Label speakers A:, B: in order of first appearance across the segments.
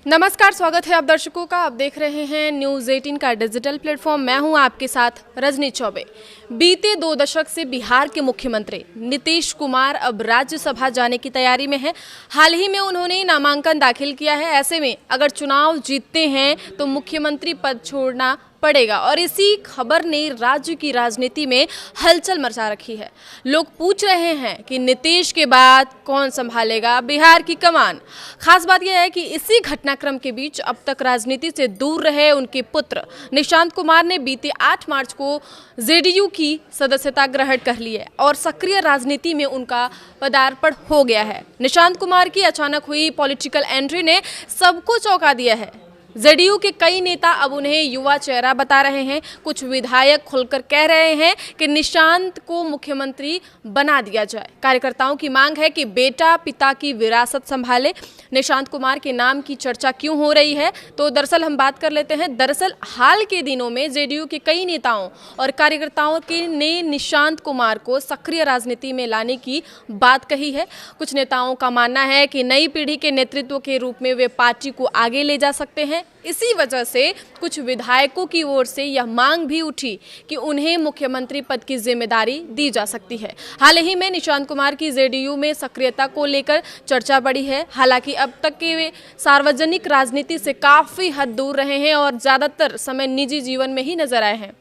A: नमस्कार, स्वागत है आप दर्शकों का। आप देख रहे हैं न्यूज़ 18 का डिजिटल प्लेटफॉर्म। मैं हूं आपके साथ रजनी चौबे। बीते 2 दशक से बिहार के मुख्यमंत्री नीतीश कुमार अब राज्यसभा जाने की तैयारी में हैं। हाल ही में उन्होंने नामांकन दाखिल किया है। ऐसे में अगर चुनाव जीतते हैं तो मुख्यमंत्री पद छोड़ना पड़ेगा और इसी खबर ने राज्य की राजनीति में हलचल मचा रखी है। लोग पूछ रहे हैं कि नीतीश के बाद कौन संभालेगा बिहार की कमान। खास बात यह है कि इसी घटनाक्रम के बीच अब तक राजनीति से दूर रहे उनके पुत्र निशांत कुमार ने बीते 8 मार्च को जेडीयू की सदस्यता ग्रहण कर ली है और सक्रिय राजनीति में उनका पदार्पण हो गया है। निशांत कुमार की अचानक हुई पॉलिटिकल एंट्री ने सबको चौंका दिया है। जेडीयू के कई नेता अब उन्हें युवा चेहरा बता रहे हैं। कुछ विधायक खुलकर कह रहे हैं कि निशांत को मुख्यमंत्री बना दिया जाए। कार्यकर्ताओं की मांग है कि बेटा पिता की विरासत संभाले। निशांत कुमार के नाम की चर्चा क्यों हो रही है, तो दरअसल हम बात कर लेते हैं। दरअसल हाल के दिनों में जेडीयू के कई नेताओं और कार्यकर्ताओं ने निशांत कुमार को सक्रिय राजनीति में लाने की बात कही है। कुछ नेताओं का मानना है कि नई पीढ़ी के नेतृत्व के रूप में वे पार्टी को आगे ले जा सकते हैं। इसी वजह से कुछ विधायकों की ओर से यह मांग भी उठी कि उन्हें मुख्यमंत्री पद की जिम्मेदारी दी जा सकती है। हाल ही में निशांत कुमार की जेडीयू में सक्रियता को लेकर चर्चा बढ़ी है। हालांकि अब तक के वे सार्वजनिक राजनीति से काफी हद दूर रहे हैं और ज्यादातर समय निजी जीवन में ही नजर आए हैं।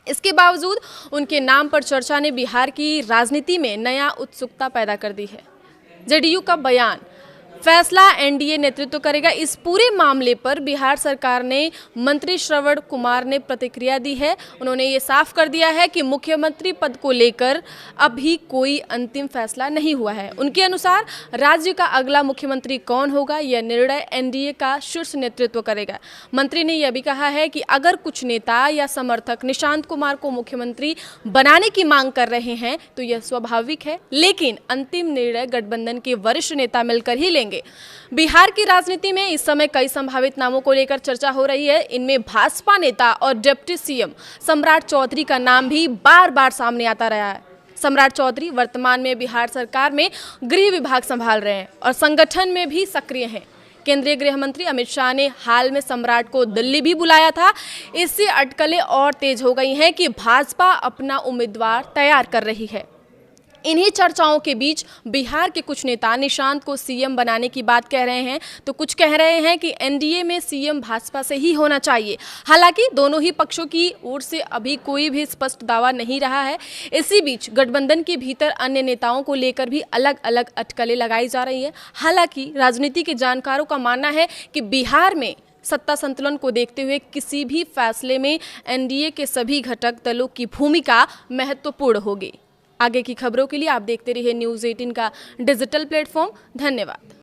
A: इसके बावजूद उनके नाम पर चर्चा ने बिहार की राजनीति में नया उत्सुकता पैदा कर दी है। जेडीयू का बयान, फैसला एनडीए नेतृत्व करेगा। इस पूरे मामले पर बिहार सरकार ने मंत्री श्रवण कुमार ने प्रतिक्रिया दी है। उन्होंने ये साफ कर दिया है कि मुख्यमंत्री पद को लेकर अभी कोई अंतिम फैसला नहीं हुआ है। उनके अनुसार राज्य का अगला मुख्यमंत्री कौन होगा, यह निर्णय एनडीए का शीर्ष नेतृत्व करेगा। मंत्री ने यह भी कहा है कि अगर कुछ नेता या समर्थक निशांत कुमार को मुख्यमंत्री बनाने की मांग कर रहे हैं तो यह स्वाभाविक है, लेकिन अंतिम निर्णय गठबंधन के वरिष्ठ नेता मिलकर ही लेंगे। बिहार की राजनीति में इस समय कई संभावित नामों को लेकर चर्चा हो रही है। इनमें भाजपा नेता और डिप्टी सीएम सम्राट चौधरी का नाम भी बार बार सामने आता रहा है। सम्राट चौधरी वर्तमान में बिहार सरकार में गृह विभाग संभाल रहे हैं और संगठन में भी सक्रिय हैं। केंद्रीय गृह मंत्री अमित शाह ने हाल में सम्राट को दिल्ली भी बुलाया था। इससे अटकलें और तेज हो गई हैं कि भाजपा अपना उम्मीदवार तैयार कर रही है। इन्हीं चर्चाओं के बीच बिहार के कुछ नेता निशांत को सीएम बनाने की बात कह रहे हैं, तो कुछ कह रहे हैं कि एनडीए में सीएम भाजपा से ही होना चाहिए। हालांकि दोनों ही पक्षों की ओर से अभी कोई भी स्पष्ट दावा नहीं रहा है। इसी बीच गठबंधन के भीतर अन्य नेताओं को लेकर भी अलग अलग अटकलें लगाई जा रही है। हालांकि राजनीति के जानकारों का मानना है कि बिहार में सत्ता संतुलन को देखते हुए किसी भी फैसले में एनडीए के सभी घटक दलों की भूमिका महत्वपूर्ण होगी। आगे की खबरों के लिए आप देखते रहिए न्यूज़ 18 का डिजिटल प्लेटफॉर्म। धन्यवाद।